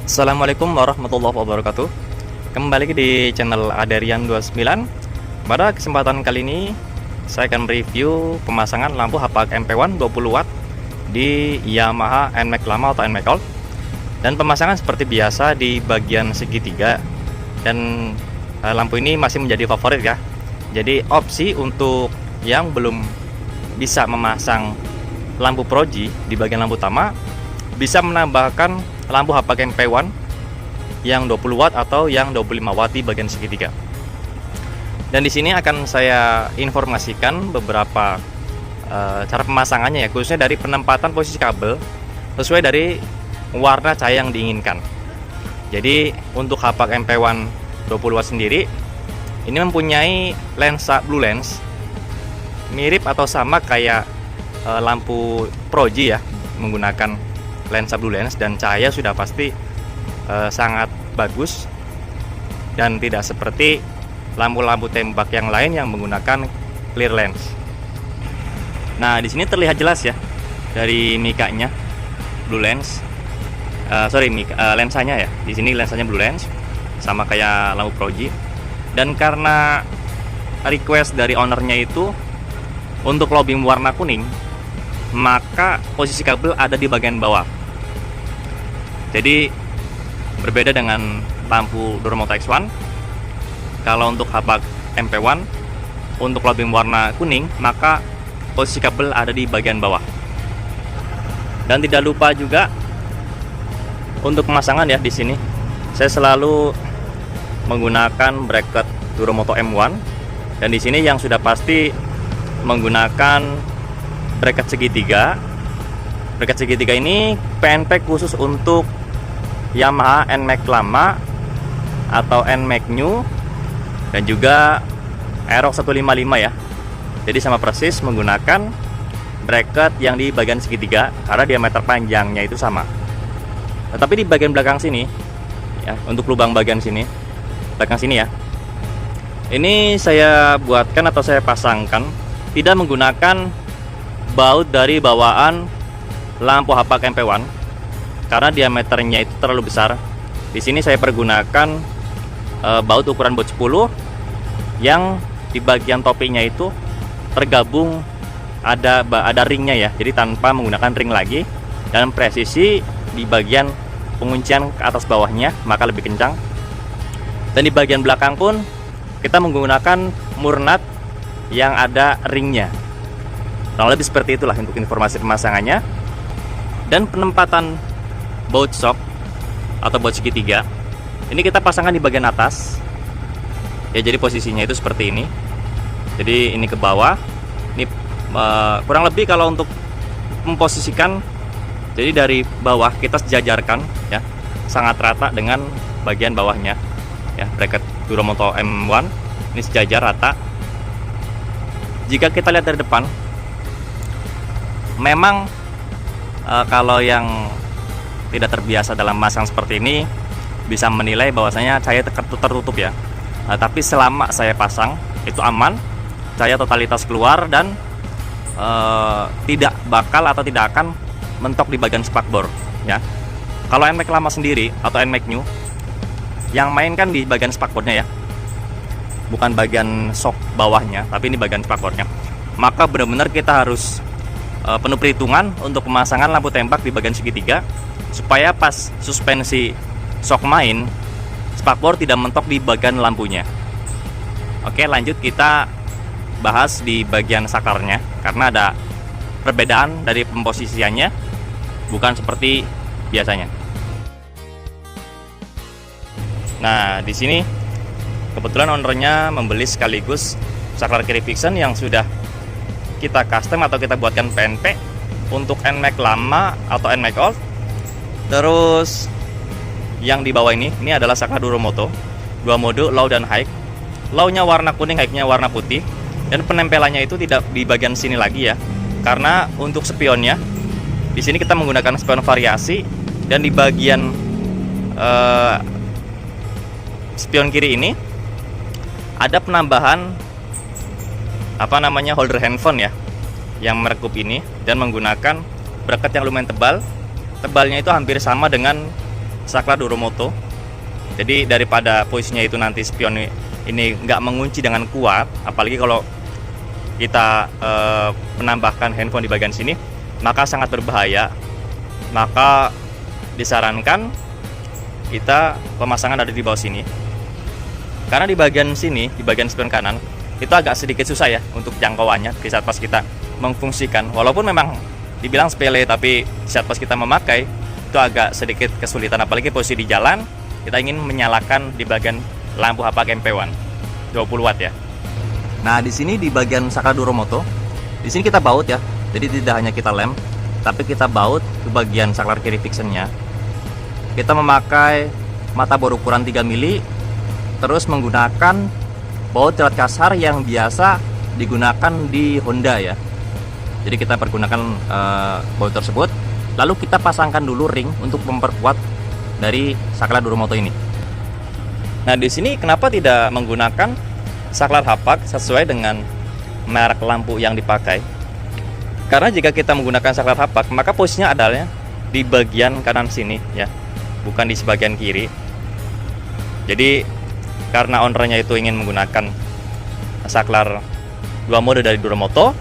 Assalamualaikum warahmatullahi wabarakatuh. Kembali lagi di channel Aderian29. Pada kesempatan kali ini saya akan mereview pemasangan lampu HPAC MP1 20 watt di Yamaha NMAX lama atau NMAX Old. Dan pemasangan seperti biasa di bagian segitiga. Dan lampu ini masih menjadi favorit ya. Jadi opsi untuk yang belum bisa memasang lampu proji di bagian lampu utama bisa menambahkan lampu HPAC MP1 yang 20 watt atau yang 25 watt di bagian segitiga. Dan di sini akan saya informasikan beberapa cara pemasangannya ya, khususnya dari penempatan posisi kabel sesuai dari warna cahaya yang diinginkan. Jadi untuk HPAC MP1 20 watt sendiri ini mempunyai lensa blue lens mirip atau sama kayak lampu proji ya, menggunakan lensa blue lens, dan cahaya sudah pasti sangat bagus dan tidak seperti lampu-lampu tembak yang lain yang menggunakan clear lens. Nah, di sini terlihat jelas ya dari mikanya blue lens, lensanya ya. Di sini lensanya blue lens sama kayak lampu proji. Dan karena request dari ownernya itu untuk low beam warna kuning, maka posisi kabel ada di bagian bawah. Jadi berbeda dengan lampu Duromoto X1. Kalau untuk HPAC MP1 untuk low beam warna kuning, maka posisi kabel ada di bagian bawah. Dan tidak lupa juga untuk pemasangan ya, di sini saya selalu menggunakan bracket Duromoto M1, dan di sini yang sudah pasti menggunakan bracket segitiga. Bracket segitiga ini PNP khusus untuk Yamaha NMAX lama atau NMAX new, dan juga Aerox 155 ya. Jadi sama persis menggunakan bracket yang di bagian segitiga karena diameter panjangnya itu sama. Tetapi di bagian belakang sini ya, untuk lubang bagian sini, belakang sini ya, ini saya buatkan atau saya pasangkan tidak menggunakan baut dari bawaan lampu HPAC MP1 karena diameternya itu terlalu besar. Di sini saya pergunakan baut ukuran baut 10 yang di bagian topinya itu tergabung ada ringnya ya, jadi tanpa menggunakan ring lagi, dan presisi di bagian penguncian ke atas bawahnya maka lebih kencang. Dan di bagian belakang pun kita menggunakan murnat yang ada ringnya. Kurang lebih seperti itulah untuk informasi pemasangannya. Dan penempatan baut shock atau baut segitiga ini kita pasangkan di bagian atas ya, jadi posisinya itu seperti ini. Jadi ini ke bawah. Ini kurang lebih kalau untuk memposisikan, jadi dari bawah kita sejajarkan ya, sangat rata dengan bagian bawahnya ya, bracket Duromoto M1 ini sejajar rata. Jika kita lihat dari depan, memang kalau yang tidak terbiasa dalam masang seperti ini bisa menilai bahwasanya cahaya tertutup ya. Tapi selama saya pasang itu aman, cahaya totalitas keluar, dan tidak bakal atau tidak akan mentok di bagian spakbor ya. Kalau NMAX lama sendiri atau NMAX new, yang main kan di bagian spakbornya ya, bukan bagian shock bawahnya, tapi ini bagian spakbornya. Maka benar-benar kita harus penuh perhitungan untuk pemasangan lampu tembak di bagian segitiga supaya pas suspensi shock main, spakbor tidak mentok di bagian lampunya. Oke, lanjut kita bahas di bagian sakarnya, karena ada perbedaan dari pemposisiannya, bukan seperti biasanya. Nah, di sini kebetulan ownernya membeli sekaligus saklar kiri fiction yang sudah kita custom atau kita buatkan PNP untuk NMAX lama atau NMAX Old. Terus yang di bawah ini adalah saklar Duromoto, dua mode low dan high. Low-nya warna kuning, high-nya warna putih. Dan penempelannya itu tidak di bagian sini lagi ya, karena untuk spionnya di sini kita menggunakan spion variasi, dan di bagian spion kiri ini ada penambahan holder handphone ya, yang merekup ini dan menggunakan bracket yang lumayan tebal. Tebalnya itu hampir sama dengan saklar Duromoto. Jadi daripada posisinya itu nanti spion ini nggak mengunci dengan kuat, apalagi kalau kita menambahkan handphone di bagian sini, maka sangat berbahaya. Maka disarankan kita pemasangan ada di bawah sini. Karena di bagian sini, di bagian spion kanan, itu agak sedikit susah ya untuk jangkauannya di saat pas kita memfungsikan. Walaupun memang dibilang sepele, tapi di saat pas kita memakai itu agak sedikit kesulitan, apalagi posisi di jalan kita ingin menyalakan di bagian lampu hapak MP1 20 watt ya. Nah, di sini di bagian saklar Duromoto, di sini kita baut ya. Jadi tidak hanya kita lem, tapi kita baut ke bagian saklar kiri fixennya. Kita memakai mata bor ukuran 3 mili, terus menggunakan baut cerat kasar yang biasa digunakan di Honda ya. Jadi kita pergunakan baut tersebut, lalu kita pasangkan dulu ring untuk memperkuat dari saklar Duromoto ini. Nah, di sini kenapa tidak menggunakan saklar hapak sesuai dengan merek lampu yang dipakai? Karena jika kita menggunakan saklar hapak, maka posisinya adalah di bagian kanan sini ya, bukan di sebagian kiri. Jadi karena ownernya itu ingin menggunakan saklar 2 mode dari Duromoto,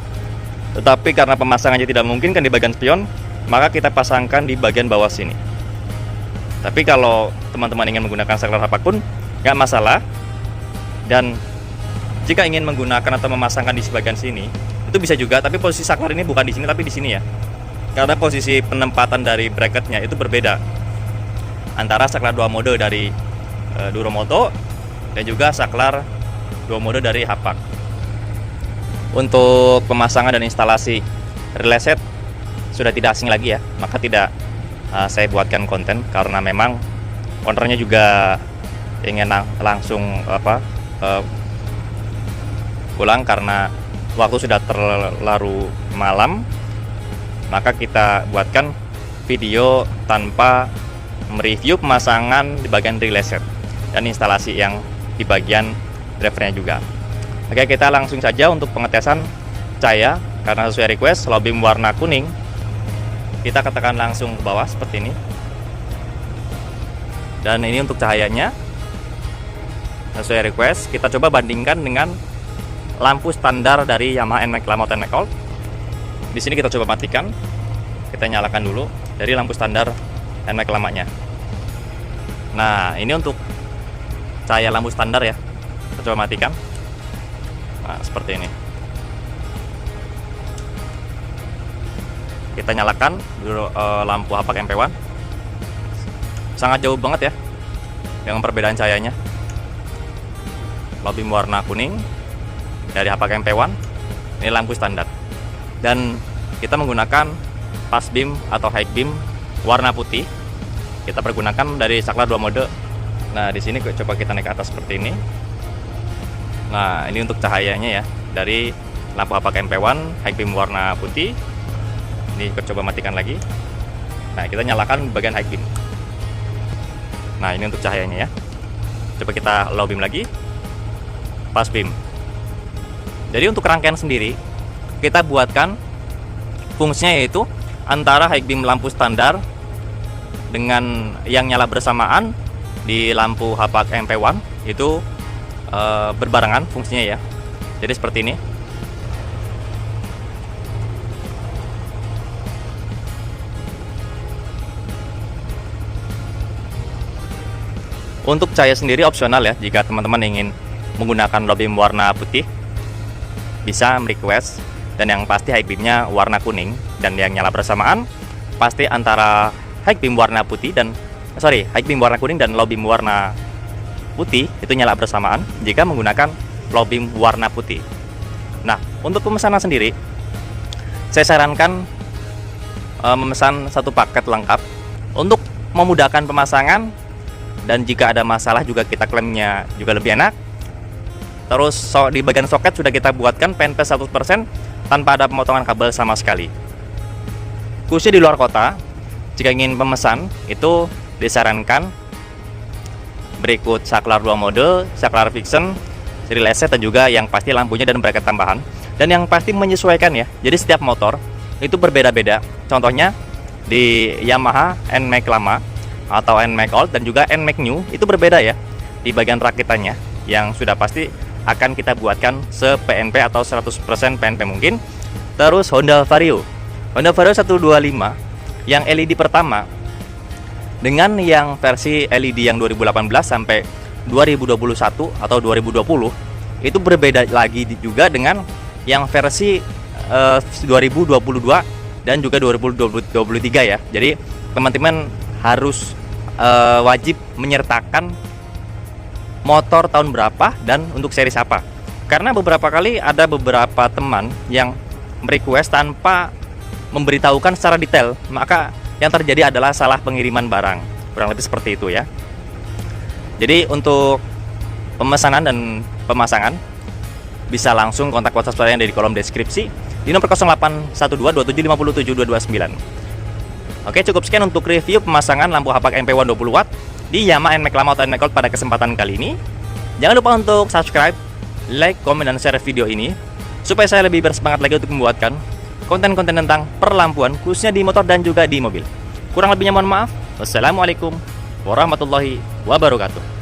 tetapi karena pemasangannya tidak memungkinkan di bagian spion, maka kita pasangkan di bagian bawah sini. Tapi kalau teman-teman ingin menggunakan saklar hapak pun nggak masalah. Dan jika ingin menggunakan atau memasangkan di sebagian sini, itu bisa juga. Tapi posisi saklar ini bukan di sini, tapi di sini ya. Karena posisi penempatan dari bracketnya itu berbeda antara saklar 2 mode dari Duromoto dan juga saklar 2 mode dari hapak. Untuk pemasangan dan instalasi relay set sudah tidak asing lagi ya, maka tidak saya buatkan konten karena memang ownernya juga ingin langsung pulang karena waktu sudah terlalu malam. Maka kita buatkan video tanpa mereview pemasangan di bagian relay set dan instalasi yang di bagian drivernya juga. Oke, kita langsung saja untuk pengetesan cahaya. Karena sesuai request low beam warna kuning, kita katakan langsung ke bawah seperti ini. Dan ini untuk cahayanya sesuai request. Kita coba bandingkan dengan lampu standar dari Yamaha NMAX Lama atau NMAX Old. Di sini kita coba matikan. Kita nyalakan dulu dari lampu standar NMAX lamanya. Nah, ini untuk cahaya lampu standar ya. Kita coba matikan. Nah, seperti ini. Kita nyalakan lampu hapak MP1. Sangat jauh banget ya dengan perbedaan cahayanya. Low beam warna kuning dari hapak MP1. Ini lampu standar. Dan kita menggunakan pass beam atau high beam warna putih. Kita pergunakan dari saklar 2 mode. Nah, di sini coba kita naik ke atas seperti ini. Nah, ini untuk cahayanya ya, dari lampu hapak MP1 high beam warna putih. Ini kita coba matikan lagi. Nah, kita nyalakan bagian high beam. Nah, ini untuk cahayanya ya. Coba kita low beam lagi. Pass beam. Jadi untuk rangkaian sendiri kita buatkan fungsinya yaitu antara high beam lampu standar dengan yang nyala bersamaan di lampu hapak MP1 itu berbarengan fungsinya ya. Jadi seperti ini. Untuk cahaya sendiri opsional ya, jika teman-teman ingin menggunakan low beam warna putih bisa request, dan yang pasti high beamnya warna kuning, dan yang nyala bersamaan pasti antara high beam warna putih dan high beam warna kuning dan low beam warna putih itu nyala bersamaan jika menggunakan low beam warna putih. Nah, untuk pemesanan sendiri saya sarankan memesan satu paket lengkap untuk memudahkan pemasangan. Dan jika ada masalah juga kita klaimnya juga lebih enak. Terus di bagian soket sudah kita buatkan penpes 100% tanpa ada pemotongan kabel sama sekali. Khususnya di luar kota, jika ingin pemesan itu disarankan berikut saklar 2 mode, saklar fiction, relay set, dan juga yang pasti lampunya dan bracket tambahan. Dan yang pasti menyesuaikan ya. Jadi setiap motor itu berbeda-beda. Contohnya di Yamaha NMAX Lama atau NMAX Old dan juga NMAX New itu berbeda ya di bagian rakitannya, yang sudah pasti akan kita buatkan se-PNP atau 100% PNP mungkin. Terus Honda Vario 125 yang LED pertama dengan yang versi LED yang 2018 sampai 2021 atau 2020 itu berbeda lagi juga dengan yang versi 2022 dan juga 2023 ya. Jadi teman-teman harus wajib menyertakan motor tahun berapa dan untuk series apa. Karena beberapa kali ada beberapa teman yang merequest tanpa memberitahukan secara detail, maka yang terjadi adalah salah pengiriman barang. Kurang lebih seperti itu ya. Jadi untuk pemesanan dan pemasangan bisa langsung kontak WhatsApp saya dari kolom deskripsi di nomor 081227572229. Oke, cukup sekian untuk review pemasangan lampu hapak MP1 20 watt di Yamaha NMAX lama atau NMAX Gold pada kesempatan kali ini. Jangan lupa untuk subscribe, like, komen, dan share video ini supaya saya lebih bersemangat lagi untuk membuatkan konten-konten tentang perlampuan khususnya di motor dan juga di mobil. Kurang lebihnya mohon maaf. Wassalamualaikum warahmatullahi wabarakatuh.